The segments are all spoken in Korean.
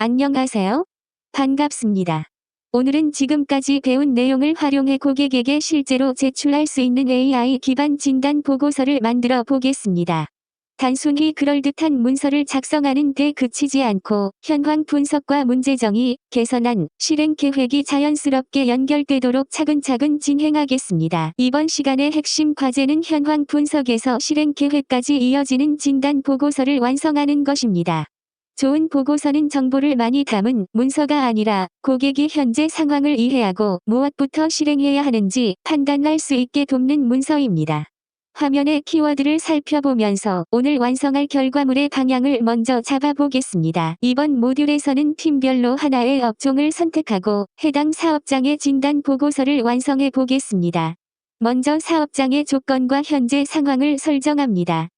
안녕하세요. 반갑습니다. 오늘은 지금까지 배운 내용을 활용해 고객에게 실제로 제출할 수 있는 AI 기반 진단 보고서를 만들어 보겠습니다. 단순히 그럴듯한 문서를 작성하는 데 그치지 않고 현황 분석과 문제 정의, 개선안, 실행 계획이 자연스럽게 연결되도록 차근차근 진행하겠습니다. 이번 시간의 핵심 과제는 현황 분석에서 실행 계획까지 이어지는 진단 보고서를 완성하는 것입니다. 좋은 보고서는 정보를 많이 담은 문서가 아니라 고객이 현재 상황을 이해하고 무엇부터 실행해야 하는지 판단할 수 있게 돕는 문서입니다. 화면의 키워드를 살펴보면서 오늘 완성할 결과물의 방향을 먼저 잡아보겠습니다. 이번 모듈에서는 팀별로 하나의 업종을 선택하고 해당 사업장의 진단 보고서를 완성해 보겠습니다. 먼저 사업장의 조건과 현재 상황을 설정합니다.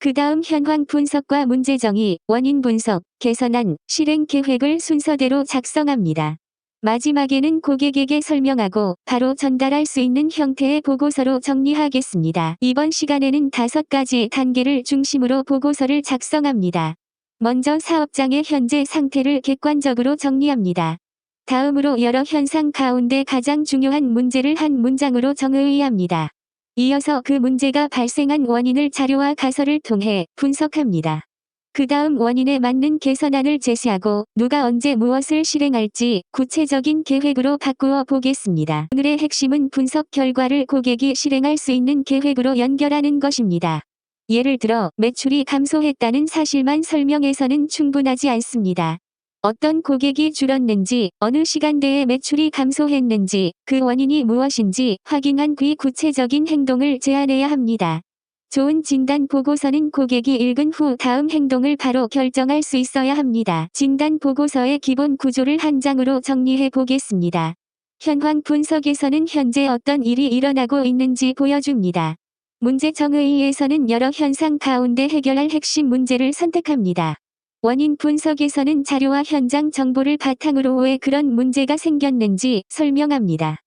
그 다음 현황 분석과 문제 정의, 원인 분석, 개선안, 실행 계획을 순서대로 작성합니다. 마지막에는 고객에게 설명하고 바로 전달할 수 있는 형태의 보고서로 정리하겠습니다. 이번 시간에는 5가지 단계를 중심으로 보고서를 작성합니다. 먼저 사업장의 현재 상태를 객관적으로 정리합니다. 다음으로 여러 현상 가운데 가장 중요한 문제를 한 문장으로 정의합니다. 이어서 그 문제가 발생한 원인을 자료와 가설을 통해 분석합니다. 그 다음 원인에 맞는 개선안을 제시하고 누가 언제 무엇을 실행할지 구체적인 계획으로 바꾸어 보겠습니다. 오늘의 핵심은 분석 결과를 고객이 실행할 수 있는 계획으로 연결하는 것입니다. 예를 들어 매출이 감소했다는 사실만 설명해서는 충분하지 않습니다. 어떤 고객이 줄었는지, 어느 시간대에 매출이 감소했는지, 그 원인이 무엇인지 확인한 뒤 구체적인 행동을 제안해야 합니다. 좋은 진단 보고서는 고객이 읽은 후 다음 행동을 바로 결정할 수 있어야 합니다. 진단 보고서의 기본 구조를 한 장으로 정리해 보겠습니다. 현황 분석에서는 현재 어떤 일이 일어나고 있는지 보여줍니다. 문제 정의에서는 여러 현상 가운데 해결할 핵심 문제를 선택합니다. 원인 분석에서는 자료와 현장 정보를 바탕으로 왜 그런 문제가 생겼는지 설명합니다.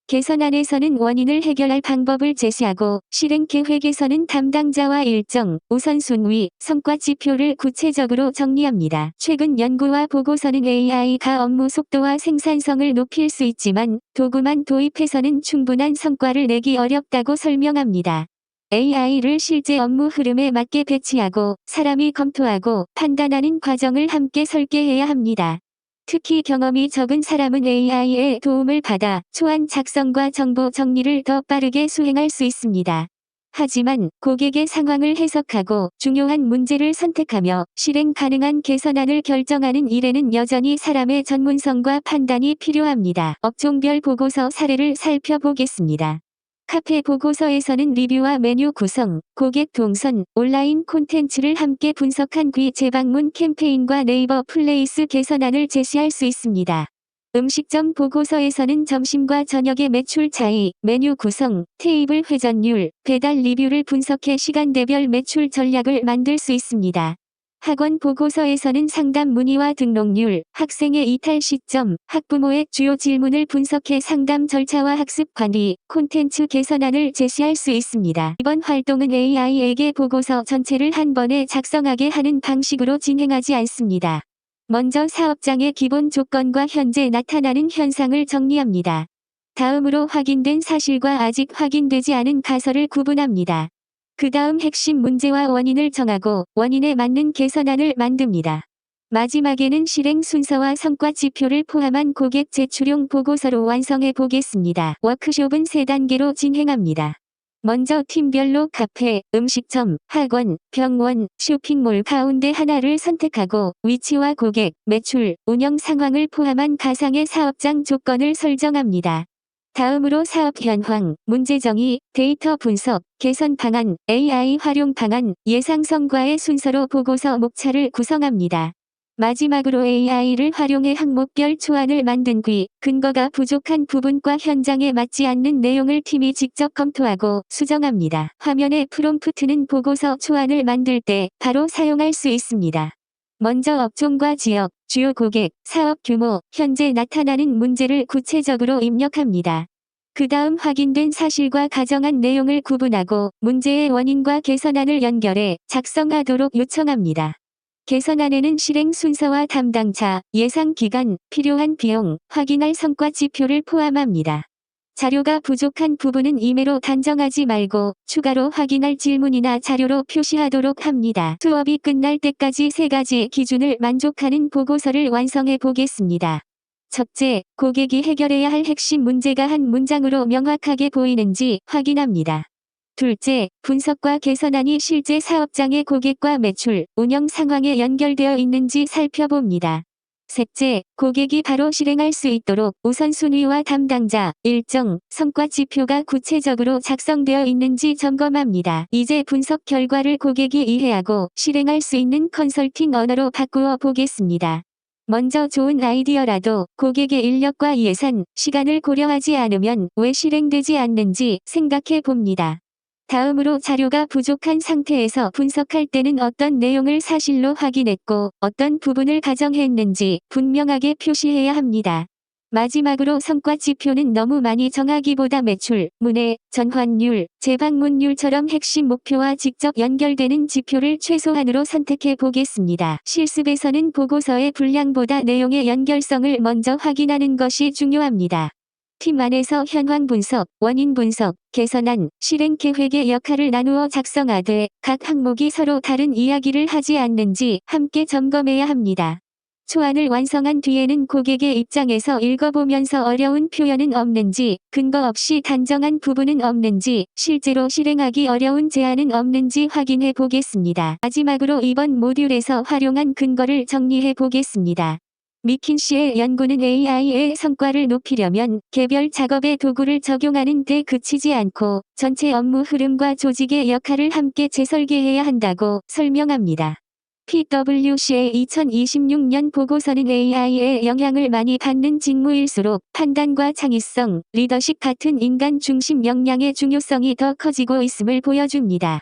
개선안에서는 원인을 해결할 방법을 제시하고 실행 계획에서는 담당자와 일정, 우선순위, 성과 지표를 구체적으로 정리합니다. 최근 연구와 보고서는 AI가 업무 속도와 생산성을 높일 수 있지만 도구만 도입해서는 충분한 성과를 내기 어렵다고 설명합니다. AI를 실제 업무 흐름에 맞게 배치하고 사람이 검토하고 판단하는 과정을 함께 설계해야 합니다. 특히 경험이 적은 사람은 AI의 도움을 받아 초안 작성과 정보 정리를 더 빠르게 수행할 수 있습니다. 하지만 고객의 상황을 해석하고 중요한 문제를 선택하며 실행 가능한 개선안을 결정하는 일에는 여전히 사람의 전문성과 판단이 필요합니다. 업종별 보고서 사례를 살펴보겠습니다. 카페 보고서에서는 리뷰와 메뉴 구성, 고객 동선, 온라인 콘텐츠를 함께 분석한 뒤 재방문 캠페인과 네이버 플레이스 개선안을 제시할 수 있습니다. 음식점 보고서에서는 점심과 저녁의 매출 차이, 메뉴 구성, 테이블 회전율, 배달 리뷰를 분석해 시간대별 매출 전략을 만들 수 있습니다. 학원 보고서에서는 상담 문의와 등록률, 학생의 이탈 시점, 학부모의 주요 질문을 분석해 상담 절차와 학습 관리, 콘텐츠 개선안을 제시할 수 있습니다. 이번 활동은 AI에게 보고서 전체를 한 번에 작성하게 하는 방식으로 진행하지 않습니다. 먼저 사업장의 기본 조건과 현재 나타나는 현상을 정리합니다. 다음으로 확인된 사실과 아직 확인되지 않은 가설을 구분합니다. 그 다음 핵심 문제와 원인을 정하고 원인에 맞는 개선안을 만듭니다. 마지막에는 실행 순서와 성과 지표를 포함한 고객 제출용 보고서로 완성해 보겠습니다. 워크숍은 3단계로 진행합니다. 먼저 팀별로 카페, 음식점, 학원, 병원, 쇼핑몰 가운데 하나를 선택하고 위치와 고객, 매출, 운영 상황을 포함한 가상의 사업장 조건을 설정합니다. 다음으로 사업 현황, 문제 정의, 데이터 분석, 개선 방안, AI 활용 방안, 예상 성과의 순서로 보고서 목차를 구성합니다. 마지막으로 AI를 활용해 항목별 초안을 만든 뒤 근거가 부족한 부분과 현장에 맞지 않는 내용을 팀이 직접 검토하고 수정합니다. 화면의 프롬프트는 보고서 초안을 만들 때 바로 사용할 수 있습니다. 먼저 업종과 지역, 주요 고객, 사업 규모, 현재 나타나는 문제를 구체적으로 입력합니다. 그 다음 확인된 사실과 가정한 내용을 구분하고 문제의 원인과 개선안을 연결해 작성하도록 요청합니다. 개선안에는 실행 순서와 담당자, 예상 기간, 필요한 비용, 확인할 성과 지표를 포함합니다. 자료가 부족한 부분은 임의로 단정하지 말고 추가로 확인할 질문이나 자료로 표시하도록 합니다. 수업이 끝날 때까지 3가지 기준을 만족하는 보고서를 완성해 보겠습니다. 첫째, 고객이 해결해야 할 핵심 문제가 한 문장으로 명확하게 보이는지 확인합니다. 둘째, 분석과 개선안이 실제 사업장의 고객과 매출, 운영 상황에 연결되어 있는지 살펴봅니다. 셋째, 고객이 바로 실행할 수 있도록 우선순위와 담당자, 일정, 성과 지표가 구체적으로 작성되어 있는지 점검합니다. 이제 분석 결과를 고객이 이해하고 실행할 수 있는 컨설팅 언어로 바꾸어 보겠습니다. 먼저 좋은 아이디어라도 고객의 인력과 예산, 시간을 고려하지 않으면 왜 실행되지 않는지 생각해 봅니다. 다음으로 자료가 부족한 상태에서 분석할 때는 어떤 내용을 사실로 확인했고 어떤 부분을 가정했는지 분명하게 표시해야 합니다. 마지막으로 성과 지표는 너무 많이 정하기보다 매출, 문의, 전환율, 재방문율처럼 핵심 목표와 직접 연결되는 지표를 최소한으로 선택해 보겠습니다. 실습에서는 보고서의 분량보다 내용의 연결성을 먼저 확인하는 것이 중요합니다. 팀 안에서 현황 분석, 원인 분석, 개선안, 실행 계획의 역할을 나누어 작성하되 각 항목이 서로 다른 이야기를 하지 않는지 함께 점검해야 합니다. 초안을 완성한 뒤에는 고객의 입장에서 읽어보면서 어려운 표현은 없는지, 근거 없이 단정한 부분은 없는지, 실제로 실행하기 어려운 제안은 없는지 확인해 보겠습니다. 마지막으로 이번 모듈에서 활용한 근거를 정리해 보겠습니다. 미킨시의 연구는 AI의 성과를 높이려면 개별 작업의 도구를 적용하는 데 그치지 않고 전체 업무 흐름과 조직의 역할을 함께 재설계해야 한다고 설명합니다. PwC의 2026년 보고서는 AI의 영향을 많이 받는 직무일수록 판단과 창의성, 리더십 같은 인간 중심 역량의 중요성이 더 커지고 있음을 보여줍니다.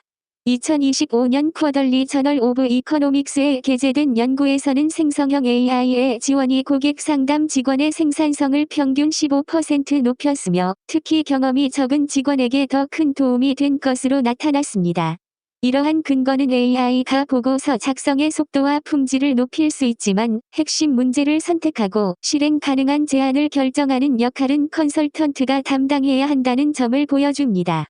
2025년 쿼털리 저널 오브 이코노믹스에 게재된 연구에서는 생성형 AI의 지원이 고객 상담 직원의 생산성을 평균 15% 높였으며 특히 경험이 적은 직원에게 더 큰 도움이 된 것으로 나타났습니다. 이러한 근거는 AI가 보고서 작성의 속도와 품질을 높일 수 있지만 핵심 문제를 선택하고 실행 가능한 제안을 결정하는 역할은 컨설턴트가 담당해야 한다는 점을 보여줍니다.